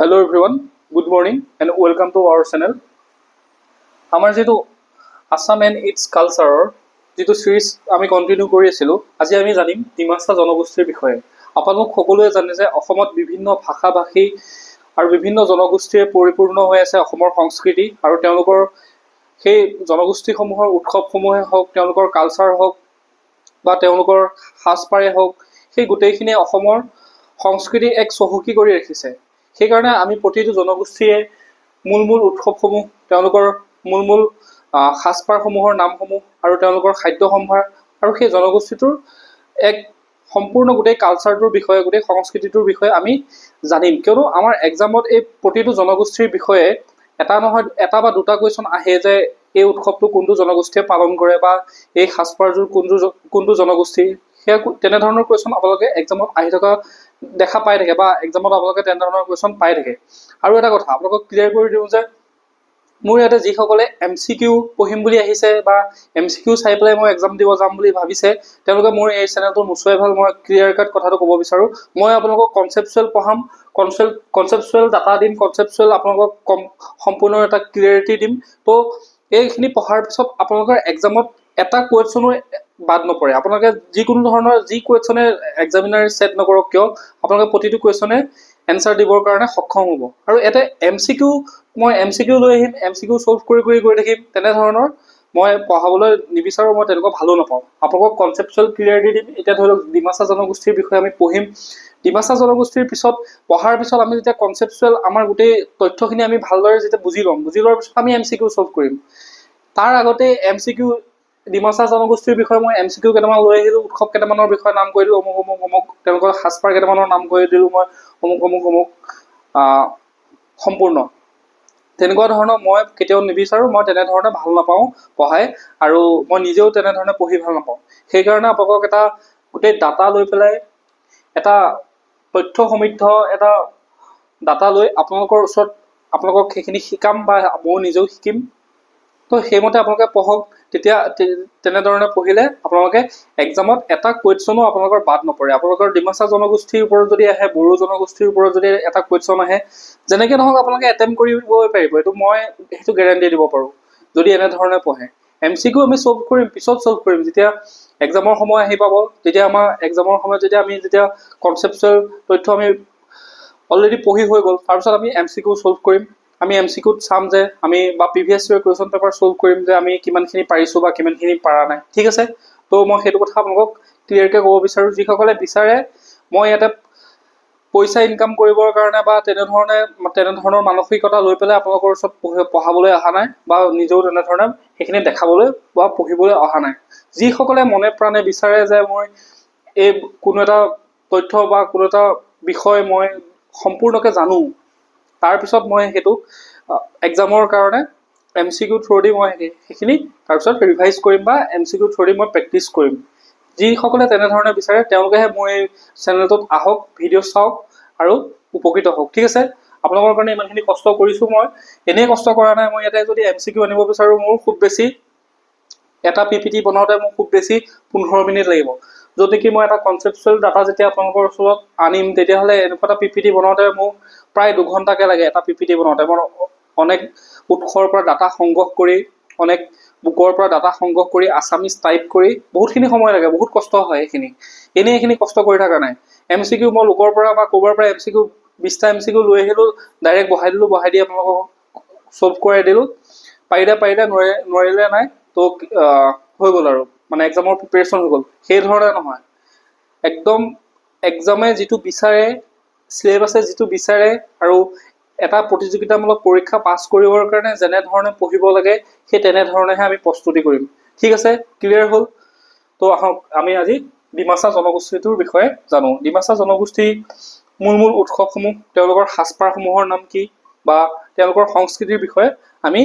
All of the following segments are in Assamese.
Hello everyone, good morning and welcome to our channel. আমাৰ যেটো Assam and its culture যেটো series আমি কন্টিনিউ কৰি আছিলো আজি আমি জানিম ডিমাছা জনগোষ্ঠীৰ বিষয়ে। আপোনালোক সকলোৱে জানে যে অসমত বিভিন্ন ভাষা ভাষী আৰু বিভিন্ন জনগোষ্ঠীৰে পৰিপূৰ্ণ হৈ আছে অসমৰ সংস্কৃতি আৰু তেওঁলোকৰ সেই জনগোষ্ঠীসমূহৰ উৎসৱসমূহে হওক তেওঁলোকৰ কালচাৰ হওক বা তেওঁলোকৰ সাজপাৰে হওক সেই গোটেইখিনি অসমৰ সংস্কৃতি এক চহকী কৰি ৰাখিছে। সেইকাৰণে আমি প্ৰতিটো জনগোষ্ঠীয়ে মূল উৎসৱসমূহ তেওঁলোকৰ মূল সাজপাৰসমূহৰ নামসমূহ আৰু তেওঁলোকৰ খাদ্য সম্ভাৰ আৰু সেই জনগোষ্ঠীটোৰ এক সম্পূৰ্ণ গোটেই কালচাৰটোৰ বিষয়ে গোটেই সংস্কৃতিটোৰ বিষয়ে আমি জানিম। কিয়নো আমাৰ এক্সামত এই প্ৰতিটো জনগোষ্ঠীৰ বিষয়ে এটা বা দুটা কুৱেশ্যন আহে যে এই উৎসৱটো কোনটো জনগোষ্ঠীয়ে পালন কৰে বা এই সাজপাৰযোৰ কোনটো জনগোষ্ঠী, সেয়া তেনেধৰণৰ কুৱেশ্যন আপোনালোকে এক্সামত আহি থকা দেখা পাই থাকে বা এক্সামত আপোনালোকে তেনেধৰণৰ কুৱেশ্যন পাই থাকে। আৰু এটা কথা আপোনালোকক ক্লিয়াৰ কৰি দিওঁ যে মোৰ ইয়াতে যিসকলে MCQ পঢ়িম বুলি আহিছে বা MCQ চাই পেলাই মই এক্সাম দিব যাম বুলি ভাবিছে তেওঁলোকে মোৰ এই চেনেলটো নোচোৱাই ভাল। মই ক্লিয়াৰ কাট কথাটো ক'ব বিচাৰোঁ। মই আপোনালোকক কনচেপচুৱেল পঢ়াম, কনচেপচুৱেল ডাটা দিম, কনচেপচুৱেল আপোনালোকক সম্পূৰ্ণ এটা ক্লিয়াৰিটি দিম। তো এইখিনি পঢ়াৰ পিছত আপোনালোকৰ এক্সামত এটা কুৱেশ্যনো বাদ নপৰে। আপোনালোকে যিকোনো ধৰণৰ যি কুৱেশ্যনে এক্সামিনাৰে ছেট নকৰক কিয় আপোনালোকে প্ৰতিটো কুৱেশ্যনে এনচাৰ দিবৰ কাৰণে সক্ষম হ'ব। আৰু এটা মই MCQ লৈ আহিম, MCQ চল্ভ কৰি গৈ থাকিম, তেনেধৰণৰ মই পঢ়াবলৈ নিবিচাৰোঁ, মই তেনেকুৱা ভালো নাপাওঁ। আপোনালোকক কনচেপচুৱেল ক্লিয়াৰিটি দিম। এতিয়া ধৰি লওক ডিমাছা জনগোষ্ঠীৰ বিষয়ে আমি পঢ়িম। ডিমাছা জনগোষ্ঠীৰ পঢ়াৰ পিছত আমি যেতিয়া কনচেপচুৱেল আমাৰ গোটেই তথ্যখিনি আমি ভালদৰে যেতিয়া বুজি লোৱাৰ পিছত আমি MCQ চল্ভ কৰিম। তাৰ আগতে MCQ ডিমাছা জনগোষ্ঠীৰ বিষয়ে মই MCQ কেইটামান লৈ আহিলোঁ, উৎসৱ কেইটামানৰ বিষয়ে নাম কৰি দিলোঁ অমুক, তেওঁলোকৰ সাজপাৰ কেইটামানৰ নাম কৰি দিলোঁ মই অমুক সম্পূৰ্ণ। তেনেকুৱা ধৰণৰ মই কেতিয়াও নিবিচাৰোঁ, মই তেনেধৰণে ভাল নাপাওঁ পঢ়াই আৰু মই নিজেও তেনেধৰণে পঢ়ি ভাল নাপাওঁ। সেইকাৰণে আপোনালোকক এটা গোটেই ডাটা লৈ পেলাই এটা তথ্য সমৃদ্ধ এটা ডাটা লৈ আপোনালোকৰ ওচৰত আপোনালোকক সেইখিনি শিকাম বা মই নিজেও শিকিম। তো সেইমতে আপোনালোকে পঢ়ক, তেতিয়া তেনেধৰণে পঢ়িলে আপোনালোকে এক্সামত এটা কুৱেশ্যনো আপোনালোকৰ বাদ নপৰে। আপোনালোকৰ ডিমাছা জনগোষ্ঠীৰ ওপৰত যদি আহে, বড়ো জনগোষ্ঠীৰ ওপৰত যদি এটা কুৱেশ্যন আহে, যেনেকৈ নহওক আপোনালোকে এটেম্প কৰিবই পাৰিব, এইটো মই সেইটো গেৰাণ্টি দিব পাৰোঁ যদি এনেধৰণে পঢ়ে। MCQ আমি পিছত চল্ভ কৰিম যেতিয়া এক্সামৰ সময় আহি পাব। তেতিয়া আমাৰ এক্সামৰ সময়ত যেতিয়া কনচেপচুৱেল তথ্য আমি অলৰেডি পঢ়ি হৈ গ'ল, তাৰপিছত আমি MCQ চল্ভ কৰিম। আমি MCQত চাম যে আমি বা previous year question paper solve কৰিম যে আমি কিমানখিনি পাৰিছোঁ বা কিমানখিনি পৰা নাই। ঠিক আছে, তো মই সেইটো কথা আপোনালোকক ক্লিয়াৰকৈ ক'ব বিচাৰোঁ। যিসকলে বিচাৰে মই ইয়াতে পইচা ইনকাম কৰিবৰ কাৰণে বা তেনেধৰণৰ মানসিকতা লৈ পেলাই আপোনালোকৰ ওচৰত পঢ়াবলৈ অহা নাই বা নিজেও তেনেধৰণে সেইখিনি দেখাবলৈ বা পঢ়িবলৈ অহা নাই। যিসকলে মনে প্ৰাণে বিচাৰে যে মই এই কোনো এটা তথ্য বা কোনো এটা বিষয় মই সম্পূৰ্ণকৈ জানো, তাৰপিছত মই সেইটো এক্সামৰ কাৰণে MCQ থ্ৰুদি মই সেইখিনি তাৰপিছত ৰিভাইজ কৰিম বা MCQ থ্ৰুদি মই প্ৰেক্টিছ কৰিম। যিসকলে তেনেধৰণে বিচাৰে তেওঁলোকেহে মোৰ এই চেনেলটোত আহক, ভিডিঅ' চাওক আৰু উপকৃত হওক। ঠিক আছে, আপোনালোকৰ কাৰণে ইমানখিনি কষ্ট কৰিছোঁ। মই এনেই কষ্ট কৰা নাই। মই ইয়াতে যদি MCQ আনিব বিচাৰোঁ মোৰ খুব বেছি এটা PPT বনাওঁতে মোক খুব বেছি 15 মিনিট লাগিব। যদি কি মই এটা কনচেপচুৱেল ডাটা যেতিয়া আপোনালোকৰ ওচৰত আনিম তেতিয়াহ'লে এনেকুৱা এটা PPT বনাওঁতে মোক প্ৰায় 2 ঘণ্টাকৈ লাগে। এটা PPT বনাওঁতে মই অনেক উৎসৰ পৰা ডাটা সংগ্ৰহ কৰি, অনেক বুকৰ পৰা ডাটা সংগ্ৰহ কৰি, আছামিজ টাইপ কৰি বহুতখিনি সময় লাগে, বহুত কষ্ট হয়। এইখিনি কষ্ট কৰি থকা নাই। MCQ মই লোকৰ পৰা বা ক'ৰবাৰ পৰা MCQ 20টা MCQ লৈ আহিলোঁ, ডাইৰেক্ট বহাই দি আপোনালোকক চল্ভ কৰাই দিলোঁ। পাৰিলে নোৱাৰিলে নাই, তো হৈ গ'ল আৰু মানে এক্সামৰ প্ৰিপেৰেশ্যন হৈ গ'ল। সেই ধৰণে নহয়, একদম এক্সামে যিটো বিচাৰে, চিলেবাছে যিটো বিচাৰে আৰু এটা প্ৰতিযোগিতামূলক পৰীক্ষা পাছ কৰিবৰ কাৰণে যেনেধৰণে পঢ়িব লাগে সেই তেনেধৰণেহে আমি প্ৰস্তুতি কৰিম। ঠিক আছে, ক্লিয়াৰ হ'ল? তো আহক আমি আজি ডিমাছা জনগোষ্ঠীটোৰ বিষয়ে জানো। ডিমাছা জনগোষ্ঠীৰ মূল উৎসৱসমূহ, তেওঁলোকৰ সাজপাৰসমূহৰ নাম কি বা তেওঁলোকৰ সংস্কৃতিৰ বিষয়ে আমি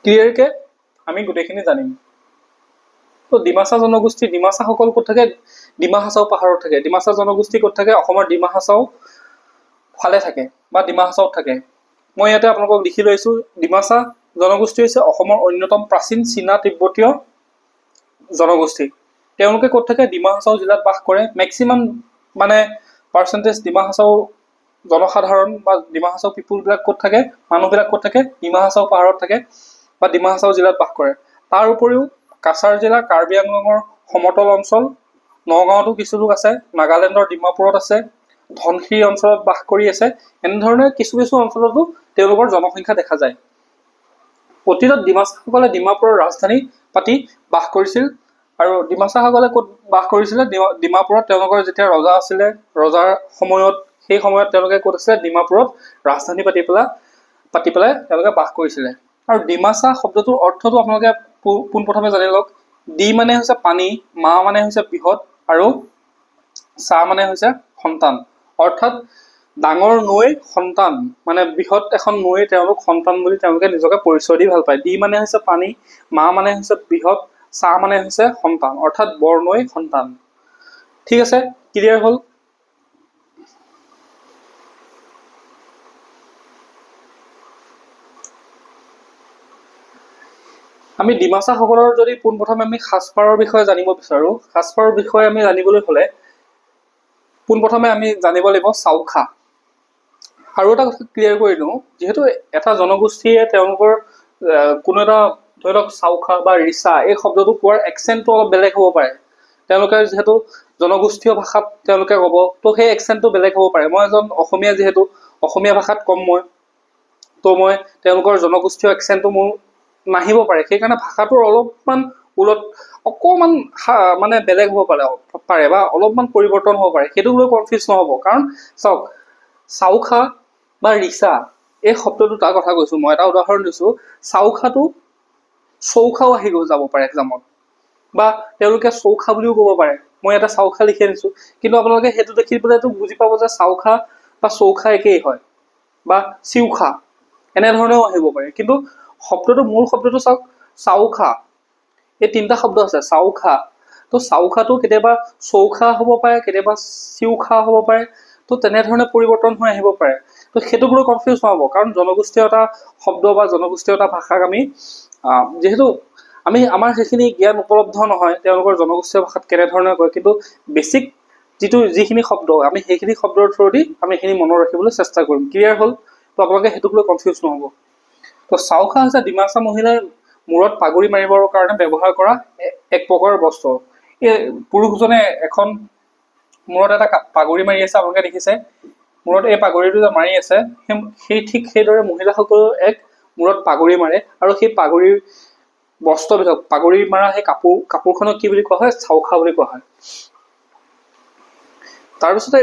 ক্লিয়াৰকৈ আমি গোটেইখিনি জানিম। তো ডিমাছা জনগোষ্ঠী, ডিমাছাসকল ক'ত থাকে? ডিমা হাছাও পাহাৰত থাকে। ডিমাছা জনগোষ্ঠী ক'ত থাকে? অসমৰ ডিমা হাছাও ফালে থাকে বা ডিমা হাছাওত থাকে। মই ইয়াতে আপোনালোকক লিখি লৈছোঁ, ডিমাছা জনগোষ্ঠী হৈছে অসমৰ অন্যতম প্ৰাচীন চীনা তিব্বতীয় জনগোষ্ঠী। তেওঁলোকে ক'ত থাকে? ডিমা হাছাও জিলাত বাস কৰে। মেক্সিমাম মানে পাৰ্চেণ্টেজ ডিমা হাছাও জনসাধাৰণ বা ডিমা হাছাও পিপুলবিলাক ক'ত থাকে, মানুহবিলাক ক'ত থাকে, ডিমা হাছাও পাহাৰত থাকে বা ডিমা হাছাও জিলাত বাস কৰে। তাৰ উপৰিও কাছাৰ জিলা, কাৰ্বি আংলঙৰ সমতল অঞ্চল, নগাঁৱতো কিছু লোক আছে, নাগালেণ্ডৰ ডিমাপুৰত আছে, ধনশিৰি অঞ্চলত বাস কৰি আছে। এনেধৰণে কিছু কিছু অঞ্চলতো তেওঁলোকৰ জনসংখ্যা দেখা যায়। অতীতত ডিমাছাসকলে ডিমাপুৰৰ ৰাজধানী পাতি বাস কৰিছিল আৰু ডিমাছাসকলে ক'ত বাস কৰিছিলে, ডিমাপুৰত তেওঁলোকৰ যেতিয়া ৰজা আছিলে, ৰজাৰ সময়ত সেই সময়ত তেওঁলোকে ক'ত আছিলে, ডিমাপুৰত ৰাজধানী পাতি পেলাই তেওঁলোকে বাস কৰিছিলে। আৰু ডিমাছা শব্দটোৰ অৰ্থটো আপোনালোকে পোনপ্ৰথমে জানি লওক। ডি মানে হৈছে পানী, মা মানে হৈছে বৃহৎ আৰু চা মানে হৈছে সন্তান। অৰ্থাৎ ডাঙৰ নৈ সন্তান, মানে বৃহৎ এখন নৈ তেওঁলোক সন্তান বুলি তেওঁলোকে নিজকে পৰিচয় দি ভাল পায়। ডি মানে হৈছে পানী, মা মানে হৈছে বৃহৎ, চা মানে হৈছে সন্তান, অৰ্থাৎ বৰনৈ সন্তান। ঠিক আছে, ক্লিয়াৰ হ'ল? আমি ডিমাছাসকলৰ যদি পোনপ্ৰথমে আমি সাজপাৰৰ বিষয়ে জানিব বিচাৰোঁ, সাজপাৰৰ বিষয়ে আমি জানিবলৈ হ'লে পোনপ্ৰথমে আমি জানিব লাগিব চাউখা। আৰু এটা কথা ক্লিয়াৰ কৰি দিওঁ, যিহেতু এটা জনগোষ্ঠীয়ে তেওঁলোকৰ কোনো এটা ধৰি লওক চাউখা বা ৰিচা এই শব্দটো কোৱাৰ একচেণ্টটো অলপ বেলেগ হ'ব পাৰে। তেওঁলোকে যিহেতু জনগোষ্ঠীয় ভাষাত তেওঁলোকে ক'ব, তো সেই একচেণ্টটো বেলেগ হ'ব পাৰে। মই এজন অসমীয়া, যিহেতু অসমীয়া ভাষাত ক'ম মই তেওঁলোকৰ জনগোষ্ঠীয় একচেণ্টটো মোৰ নাহিব পাৰে। সেইকাৰণে ভাষাটোৰ অলপমান অকণমান মানে বেলেগ হ'ব পাৰে বা অলপমান পৰিৱৰ্তন হ'ব পাৰে। সেইটোক লৈ কনফিউজ নহ'ব। কাৰণ চাওক, চাউখা বা ৰিচা এই শব্দটো তাৰ কথা কৈছোঁ। মই এটা উদাহৰণ দিছোঁ। চাউখাটো চৌখাও আহি যাব পাৰে এক্সামত, বা তেওঁলোকে চৌখা বুলিও ক'ব পাৰে। মই এটা চাউখা লিখি আনিছোঁ, কিন্তু আপোনালোকে সেইটো দেখি পেলাইতো বুজি পাব যে চাউখা বা চৌখা একেই হয়, বা চিউখা এনেধৰণেও আহিব পাৰে। কিন্তু শব্দটো, মূল শব্দটো চাওক, চাউখা। এই তিনিটা শব্দ আছে, চাউখা। তো চাউখাটো কেতিয়াবা চৌখা হ'ব পাৰে, কেতিয়াবা চিউখা হ'ব পাৰে। তো তেনেধৰণে পৰিৱৰ্তন হৈ আহিব পাৰে। তো সেইটোক লৈ কনফিউজ নহ'ব। কাৰণ জনগোষ্ঠীয় এটা শব্দ বা জনগোষ্ঠীয় এটা ভাষাক আমি যিহেতু আমাৰ সেইখিনি জ্ঞান উপলব্ধ নহয় তেওঁলোকৰ জনগোষ্ঠীয় ভাষাত কেনেধৰণে কয়, কিন্তু বেছিক যিখিনি শব্দ আমি সেইখিনি শব্দৰ থ্ৰুদি আমি সেইখিনি মনত ৰাখিবলৈ চেষ্টা কৰিম। ক্লিয়াৰ হ'ল? তো আপোনালোকে সেইটোক লৈ কনফিউজ নহ'ব। তো চাউখা হৈছে ডিমাছা মহিলাই মূৰত পাগুৰি মাৰিবৰ কাৰণে ব্যৱহাৰ কৰা এক প্ৰকাৰৰ বস্ত্ৰ। এই পুৰুষজনে এখন মূৰত এটা পাগুৰি মাৰি আছে, আপোনালোকে দেখিছে মূৰত এই পাগুৰিটো যে মাৰি আছে, ঠিক সেইদৰে মহিলাসকলেও এক মূৰত পাগুৰি মাৰে। আৰু সেই পাগুৰিৰ বস্ত্ৰবিলাক, পাগুৰি মাৰা সেই কাপোৰখনক কি বুলি কোৱা হয়? চাউখা বুলি কোৱা হয়। তাৰপিছতে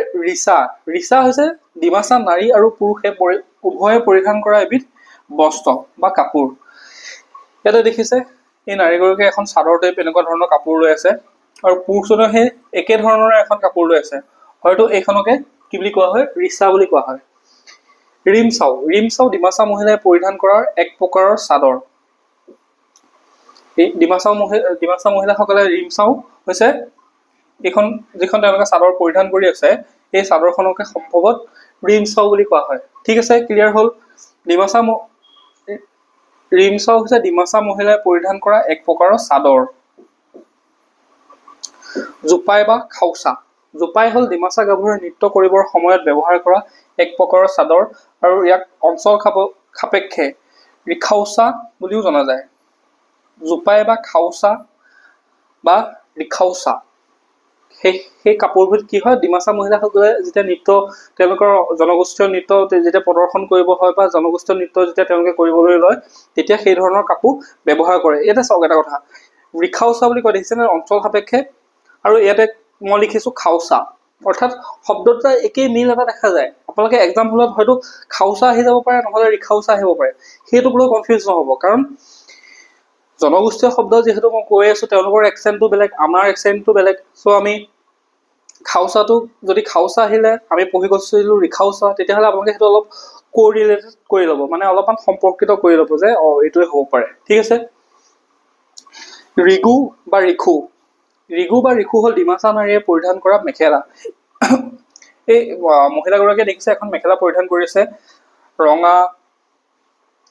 ৰিচা হৈছে ডিমাছা নাৰী আৰু পুৰুষে উভয়ে পৰিধান কৰা এবিধ বস্ত্ৰ বা কাপোৰ। ইয়াতে দেখিছে এই নাৰীগৰাকীয়ে এখন চাদৰ টাইপ এনেকুৱা ধৰণৰ কাপোৰ লৈ আছে, আৰু পুৰুষজনেও সেই একে ধৰণৰে এখন কাপোৰ লৈ আছে। হয়তো এইখনকে কি বুলি কোৱা হয়? ৰিচা বুলি কোৱা হয়। ৰিমচাও ডিমাছা মহিলাই পৰিধান কৰাৰ এক প্ৰকাৰৰ চাদৰ। এই ডিমাছা মহিলাসকলে ৰিমচাও হৈছে যিখন তেওঁলোকে চাদৰ পৰিধান কৰি আছে, এই চাদৰখনকে সম্ভৱত ৰিমচাও বুলি কোৱা হয়। ঠিক আছে, ক্লিয়াৰ হ'ল? ৰিমচাও হৈছে ডিমাছা মহিলাই পৰিধান কৰা এক প্ৰকাৰৰ চাদৰ। জোপাই বা খাউচা। জোপাই হ'ল ডিমাছা গাভৰুৱে নৃত্য কৰিবৰ সময়ত ব্যৱহাৰ কৰা এক প্ৰকাৰৰ চাদৰ, আৰু ইয়াক অঞ্চল সাপেক্ষে ৰিখাউচা বুলিও জনা যায়। জোপাই বা খাউচা বা ৰিখাউচা সেই কাপোৰবোৰ কি হয়? ডিমাছা মহিলাসকলে যেতিয়া নৃত্য, তেওঁলোকৰ জনগোষ্ঠীয় নৃত্য যেতিয়া প্ৰদৰ্শন কৰিব হয় বা জনগোষ্ঠীয় নৃত্য যেতিয়া তেওঁলোকে কৰিবলৈ লয়, তেতিয়া সেই ধৰণৰ কাপোৰ ব্যৱহাৰ কৰে। ইয়াতে চাওক এটা কথা, ৰিখাউচা বুলি কয়, দেখিছেনে? অঞ্চল সাপেক্ষে। আৰু ইয়াতে মই লিখিছোঁ খাউচা, অৰ্থাৎ শব্দটা একেই, মিল এটা দেখা যায়। আপোনালোকে এক্সাম হলত হয়তো খাউচা আহি যাব পাৰে, নহ'লে ৰিখাউচা আহিব পাৰে। সেইটোক লৈ কনফিউজ নহ'ব। কাৰণ জনগোষ্ঠীয় শব্দ যিহেতু মই কৈ আছোঁ, তেওঁলোকৰ একচেণ্টটো বেলেগ, আমাৰ একচেণ্টটো বেলেগ। চ' আমি খাউচাটো, যদি খাউচা আহিলে আমি পঢ়ি গৈছিলোঁ ৰিখাউচা, তেতিয়াহ'লে আপোনালোকে সেইটো অলপ কোৰিলেটেড কৰি ল'ব, মানে অলপমান সম্পৰ্কিত কৰি ল'ব যে এইটোৱে হ'ব পাৰে। ঠিক আছে। ৰিগু বা ৰিখু হ'ল ডিমাছা নাৰীয়ে পৰিধান কৰা মেখেলা। এই মহিলাগৰাকীয়ে দেখিছে এখন মেখেলা পৰিধান কৰি আছে, ৰঙা,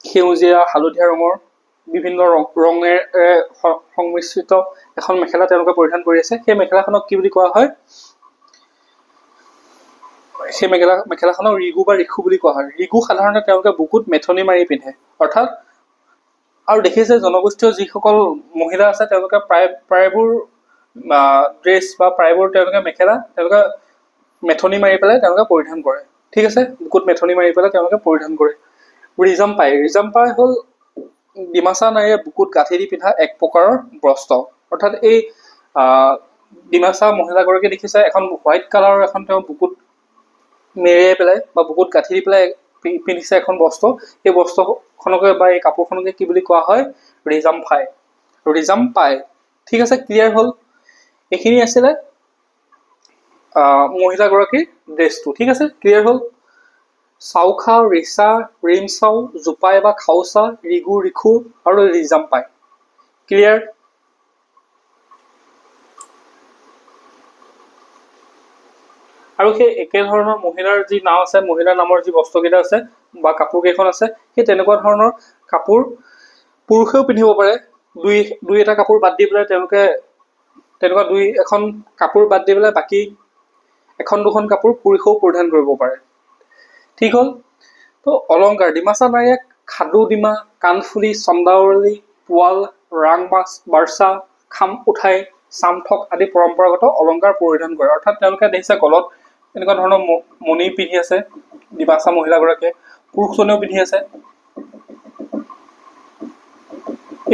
সেউজীয়া, হালধীয়া ৰঙৰ বিভিন্ন ৰঙেৰে সংমিশ্ৰিত এখন মেখেলা তেওঁলোকে পৰিধান কৰি আছে। সেই মেখেলাখনক কি বুলি কোৱা হয়? সেই মেখেলাখনক ৰিগু বা ৰিখু বুলি কোৱা হয়। ৰিগু সাধাৰণতে তেওঁলোকে বুকুত মেথনি মাৰি পিন্ধে, অৰ্থাৎ আৰু দেখিছে জনগোষ্ঠীয় যিসকল মহিলা আছে তেওঁলোকে প্ৰায়বোৰ ড্ৰেছ বা প্ৰায়বোৰ তেওঁলোকে মেখেলা তেওঁলোকে মেথনি মাৰি পেলাই তেওঁলোকে পৰিধান কৰে। ঠিক আছে, বুকুত মেথনি মাৰি পেলাই তেওঁলোকে পৰিধান কৰে। ৰিজাম্পাই হ'ল ডিমাচা নাৰীয়ে বুকুত গাঁঠি দি পিন্ধা এক প্ৰকাৰৰ বস্ত্ৰ, অৰ্থাৎ এই ডিমাচা মহিলাগৰাকী দেখিছে এখন হোৱাইট কালাৰৰ এখন তেওঁ বুকুত মেৰিয়াই পেলাই বা বুকুত গাঁঠি দি পেলাই পিন্ধিছে এখন বস্ত্ৰ। এই বস্ত্ৰখনকে বা এই কাপোৰখনকে কি বুলি কোৱা হয়? ৰিজাম্পাই। ঠিক আছে, ক্লিয়াৰ হ'ল? এইখিনি আছিলে মহিলাগৰাকীৰ ড্ৰেছটো। ঠিক আছে, ক্লিয়াৰ হ'ল? চাউখা, ৰিচা, ৰিমচাউ, জোপাই বা খাউচা, ৰিগু, ৰিখু আৰু ৰিজাম্পাই। ক্লিয়াৰ? আৰু সেই একেধৰণৰ মহিলাৰ যি নাম আছে, মহিলাৰ নামৰ যি বস্ত্ৰকেইটা আছে বা কাপোৰ কেইখন আছে, সেই তেনেকুৱা ধৰণৰ কাপোৰ পুৰুষেও পিন্ধিব পাৰে। দুই এটা কাপোৰ বাদ দি পেলাই তেওঁলোকে তেনেকুৱা দুই এখন কাপোৰ বাদ দি পেলাই বাকী এখন দুখন কাপোৰ পুৰুষেও পৰিধান কৰিব পাৰে। ঠিক হ'ল? তো অলংকাৰ, ডিমাচা নাৰীয়ে খাদু ডিমা, কাণফুলি, চন্দাৱলী, পোৱাল, ৰাং বাৰ্চা, খাম উঠাই, চামঠক আদি পৰম্পৰাগত অলংকাৰ পৰিধান কৰে। অৰ্থাৎ তেওঁলোকে দেখিছে গলত এনেকুৱা ধৰণৰ মণি পিন্ধি আছে ডিমাচা মহিলাগৰাকীয়ে, পুৰুষজনেও পিন্ধি আছে।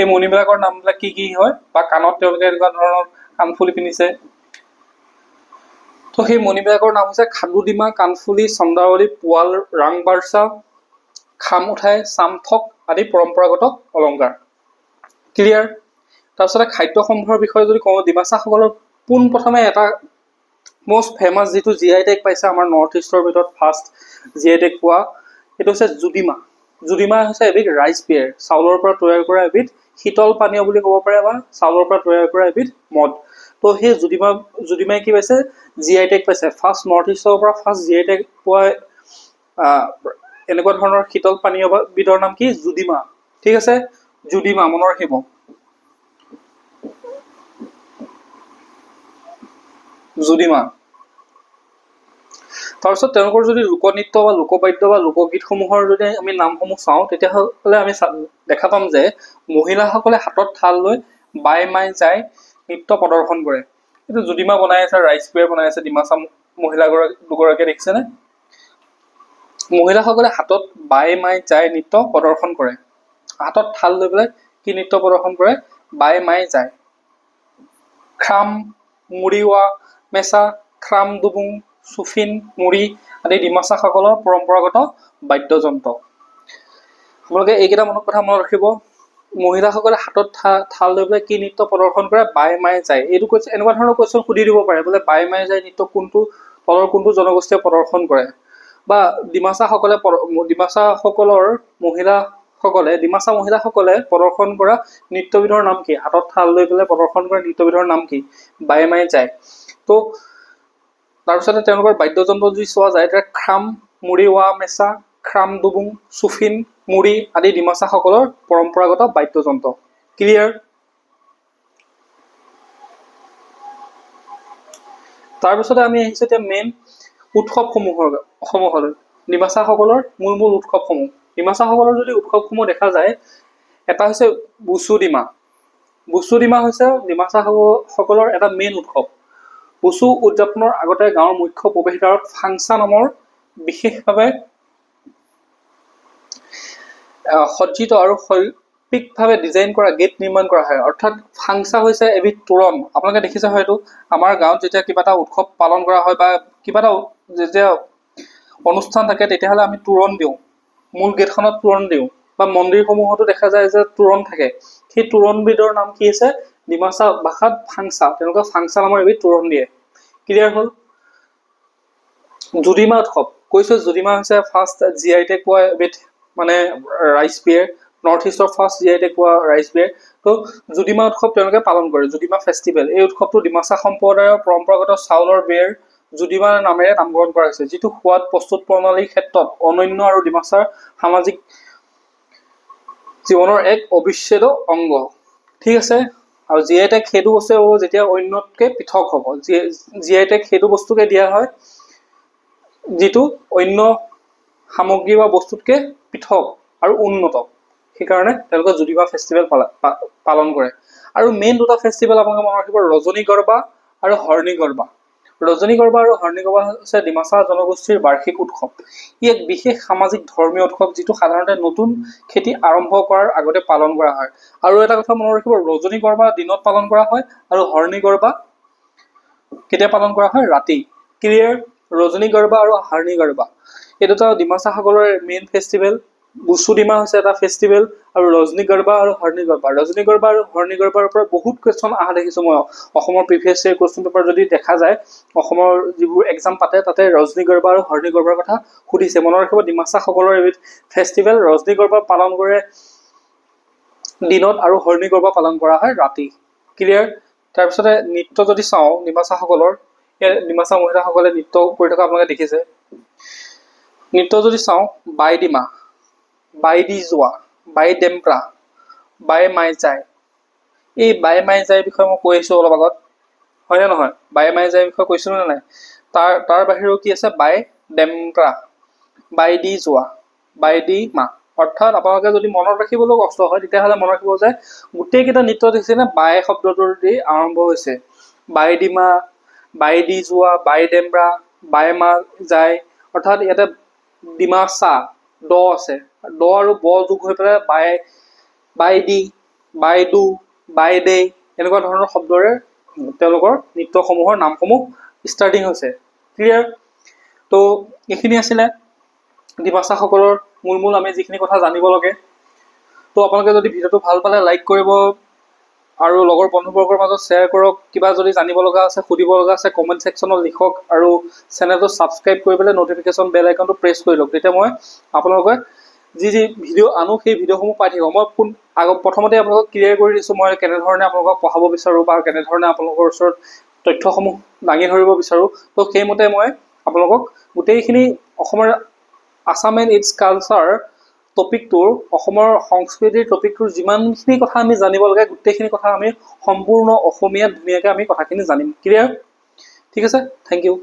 এই মণিবিলাকৰ নামবিলাক কি কি হয়, বা কাণত তেওঁলোকে এনেকুৱা ধৰণৰ কাণফুলি পিন্ধিছে। তো সেই মণিবিলাকৰ নাম হৈছে খাদু ডিমা, কাণফুলি, চন্দাৱলী, পোৱাল, ৰাং বাৰ্চা, খাম উঠাই, চামঠক আদি পৰম্পৰাগত অলংকাৰ। ক্লিয়াৰ? তাৰপিছতে খাদ্য সম্ভাৰৰ বিষয়ে যদি কওঁ, ডিমাচাসকলৰ পোনপ্ৰথমে এটা মষ্ট ফেমাছ যিটো GI টেগ পাইছে আমাৰ নৰ্থ ইষ্টৰ ভিতৰত ফাৰ্ষ্ট GI টেগ পোৱা, সেইটো হৈছে জুদিমা। জুদিমা হৈছে এবিধ ৰাইচ বিয়েৰ, চাউলৰ পৰা তৈয়াৰ কৰা এবিধ শীতল পানীয় বুলি ক'ব পাৰে, বা চাউলৰ পৰা তৈয়াৰ কৰা এবিধ মদ। তো সেই জুদিমাই কি পাইছে? GI টেগ পাইছে। ফাৰ্ষ্ট নৰ্থ ইষ্টৰ পৰা ফাৰ্ষ্ট GI টেগ পোৱা এনেকুৱা ধৰণৰ শীতল পানীয় বিধৰ নাম কি? জুদিমা। ঠিক আছে, জুদিমা মনত ৰাখিব। জুদিমা। তাৰপিছত তেওঁলোকৰ যদি লোকনৃত্য বা লোকবাদ্য বা লোকগীতসমূহৰ যদি আমি নামসমূহ চাওঁ, তেতিয়াহ'লে আমি দেখা পাম যে মহিলাসকলে হাতত থাল লৈ বাই মাই যাই নৃত্য প্ৰদৰ্শন কৰে। এইটো জুদিমা বনাই আছে, ৰাইচ বিয়েৰ বনাই আছে ডিমাচা দুগৰাকীয়ে, দেখিছেনে? মহিলাসকলে হাতত বাই মাই যাই নৃত্য প্ৰদৰ্শন কৰে। হাতত থাল লৈ পেলাই কি নৃত্য প্ৰদৰ্শন কৰে? বাই মাই যায়। খ্ৰাম, মুৰিৱা মেচা, খ্ৰাম দুবুং, চুফিন, মুৰি আদি ডিমাচাসকলৰ পৰম্পৰাগত বাদ্যযন্ত্ৰ। আপোনালোকে এইকেইটা কথা মনত ৰাখিব। মহিলাসকলে হাতত থাল লৈ পেলাই কি নৃত্য প্ৰদৰ্শন কৰে? বাই মাই যায়। এইটো এনেকুৱা ধৰণৰ কুৱেশ্যন সুধি দিব পাৰে, বোলে বাই মাই যায় নৃত্য তলৰ কোনটো জনগোষ্ঠীয়ে প্ৰদৰ্শন কৰে, বা ডিমাচা মহিলাসকলে প্ৰদৰ্শন কৰা নৃত্যবিধৰ নাম কি? হাতত থাল লৈ পেলাই প্ৰদৰ্শন কৰা নৃত্যবিধৰ নাম কি? বাই মাই যায়। তো তাৰপিছতে তেওঁলোকৰ বাদ্যযন্ত্ৰ যদি চোৱা যায়, তেতিয়া খ্ৰাম, মুৰি ৱা মেচা, খ্ৰাম দুবুং, চুফিন, মুৰি আদি ডিমাচাসকলৰ পৰম্পৰাগত বাদ্যযন্ত্ৰ। ক্লিয়াৰ? তাৰপিছতে আমি আহিছোঁ এতিয়া মেইন উৎসৱসমূহলৈ। ডিমাচাসকলৰ মূল উৎসৱসমূহ। ডিমাচাসকলৰ যদি উৎসৱসমূহ দেখা যায়, এটা হৈছে বুচু ডিমা। বুচু ডিমা হৈছে ডিমাচাসকলৰ এটা মেইন উৎসৱ। বুচু উদযাপনৰ আগতে গাঁৱৰ মুখ্য প্ৰৱেশদ্বাৰত ফাংচা নামৰ বিশেষভাৱে সজ্জিত আৰু শৈল্পিকভাৱে ডিজাইন কৰা গেট নিৰ্মাণ কৰা হয়। অৰ্থাৎ ফাংচা হৈছে এবিধ তোৰণ। আপোনালোকে দেখিছে হয়তো, আমাৰ গাঁৱত যেতিয়া কিবা এটা উৎসৱ পালন কৰা হয় বা কিবা এটা যেতিয়া অনুষ্ঠান থাকে, তেতিয়াহ'লে আমি তোৰণ দিওঁ, মূল গেটখনত তোৰণ দিওঁ, বা মন্দিৰসমূহতো দেখা যায় যে তোৰণ থাকে। সেই তোৰণবিধৰ নাম কি আছে? ডিমাচা ভাষাত ফাংচা। তেওঁলোকে ফাংচা নামৰ এবিধ তোৰণ দিয়ে। ক্লিয়াৰ হ'ল? জুদিমা উৎসৱ কৈছোঁ, জুদিমা হৈছে ফাৰ্ষ্ট GI টেগ পোৱা এবিধ মানে ৰাইচ বিয়েৰ, নৰ্থ ইষ্টৰ ফাৰ্ষ্ট GI টেগ পোৱা ৰাইচ বিয়েৰ। তো জুদিমা উৎসৱ তেওঁলোকে পালন কৰে, জুদিমা ফেষ্টিভেল। এই উৎসৱটো ডিমাচা সম্প্ৰদায়ৰ পৰম্পৰাগত চাউলৰ বিয়েৰ জুদিমা নামেৰে নামকৰণ কৰা হৈছে, যিটো সোৱাদ প্ৰস্তুত প্ৰণালীৰ ক্ষেত্ৰত অনন্য আৰু ডিমাচাৰ সামাজিক জীৱনৰ এক অবিচ্ছেদ্য অংগ। ঠিক আছে? আৰু GI টেগ সেইটো বস্তুৱে হ'ব যেতিয়া অন্যতকৈ পৃথক হ'ব। GI টেগ সেইটো বস্তুকে দিয়া হয় যিটো অন্য সামগ্ৰী বা বস্তুতকৈ পৃথক আৰু উন্নত, সেইকাৰণে তেওঁলোকে জুদিবা ফেষ্টিভেল পালন কৰে। আৰু মেইন দুটা ফেষ্টিভেল আপোনালোকে মনত ৰাখিব, ৰজনী গৰ্বা আৰু হৰ্ণী গৰ্বা। ৰজনী গৰ্বা আৰু হৰ্ণী গৰ্বা হৈছে ডিমাচা জনগোষ্ঠীৰ বাৰ্ষিক উৎসৱ। ই এক বিশেষ সামাজিক ধৰ্মীয় উৎসৱ যিটো সাধাৰণতে নতুন খেতি আৰম্ভ কৰাৰ আগতে পালন কৰা হয়। আৰু এটা কথা মনত ৰাখিব, ৰজনী গৰ্বা দিনত পালন কৰা হয় আৰু হৰ্ণী গৰ্বা কেতিয়া পালন কৰা হয়? ৰাতি। ক্লিয়াৰ? ৰজনী গৰ্বা আৰু হৰ্ণী গৰ্বা এই দুটা ডিমাচাসকলৰ মেইন ফেষ্টিভেল। বুচুডিমা হৈছে এটা ফেষ্টিভেল, আৰু ৰজনী গৰ্বা আৰু হৰ্ণী গৰ্বা। ৰজনী গৰ্বা আৰু হৰ্ণী গৰ্বাৰ পৰা বহুত কুৱেশ্যন অহা দেখিছোঁ মই অসমৰ প্ৰিভিয়াছ ইয়েৰ কুৱেশ্যন পেপাৰ যদি দেখা যায়, অসমৰ যিবোৰ এক্সাম পাতে তাতে ৰজনী গৰ্বা আৰু হৰ্ণী গৰ্বাৰ কথা সুধিছে। মনত ৰাখিব, ডিমাচাসকলৰ এবিধ ফেষ্টিভেল। ৰজনী গৰ্বা পালন কৰে দিনত আৰু হৰ্ণী গৰ্বা পালন কৰা হয় ৰাতি। ক্লিয়াৰ? তাৰপিছতে নৃত্য যদি চাওঁ ডিমাচাসকলৰ, ডিমাচা মহিলাসকলে নৃত্য কৰি থকা আপোনালোকে দেখিছে। নৃত্য যদি চাওঁ, বাইডিমা, বাইডি যোৱা, বাই ডেম্প্ৰা, বাই মাই যায়। এই বাই মাই যায় বিষয়ে মই কৈ আহিছোঁ অলপ আগত, হয়নে নহয়? বাই মাই যায় বিষয়ে কৈছোঁ নে নাই? তাৰ বাহিৰেও কি আছে? বাই ডেম্প্ৰা, বাই দি যোৱা, বাই দি মা। অৰ্থাৎ আপোনালোকে যদি মনত ৰাখিবলৈ কষ্ট হয় তেতিয়াহ'লে মনত ৰাখিব যে গোটেইকেইটা নৃত্য দেখিছেনে বাই শব্দটোৰ দি আৰম্ভ হৈছে। বাই ডিমা, বাই দি যোৱা, বাই ডেম্ব্ৰা, বাই মা যায়। অৰ্থাৎ ইয়াতে ডিমাচা দ আছে, দ আৰু ব যোগ হৈ পেলাই বাই দি, বাই দু, বাই দে এনেকুৱা ধৰণৰ শব্দৰে তেওঁলোকৰ নৃত্যসমূহৰ নামসমূহ ষ্টাৰ্টিং হৈছে। ক্লিয়াৰ? তো এইখিনি আছিলে ডিমাচাসকলৰ মূল আমি যিখিনি কথা জানিব লাগে। তো আপোনালোকে যদি ভিডিঅ'টো ভাল পালে লাইক কৰিব আৰু লগৰ বন্ধুবৰ্গৰ মাজত শ্বেয়াৰ কৰক। কিবা যদি জানিব লগা আছে, সুধিব লগা আছে, কমেণ্ট ছেকশ্যনত লিখক আৰু চেনেলটো ছাবস্ক্ৰাইব কৰি পেলাই ন'টিফিকেশ্যন বেল আইকনটো প্ৰেছ কৰি লওক। তেতিয়া মই আপোনালোকে যি ভিডিঅ' আনো সেই ভিডিঅ'সমূহ পাই থাকিব। মই প্ৰথমতে আপোনালোকক ক্লিয়াৰ কৰি দিছোঁ মই কেনেধৰণে আপোনালোকক পঢ়াব বিচাৰোঁ বা কেনেধৰণে আপোনালোকৰ ওচৰত তথ্যসমূহ দাঙি ধৰিব বিচাৰোঁ। তো সেইমতে মই আপোনালোকক গোটেইখিনি অসমৰ আছাম এণ্ড ইটছ কালচাৰ টপিকটোৰ, অসমৰ সংস্কৃতিৰ টপিকটোৰ যিমানখিনি কথা আমি জানিব লাগে গোটেইখিনি কথা আমি সম্পূৰ্ণ অসমীয়াত ধুনীয়াকৈ আমি কথাখিনি জানিম। ক্লিয়াৰ? ঠিক আছে, থেংক ইউ।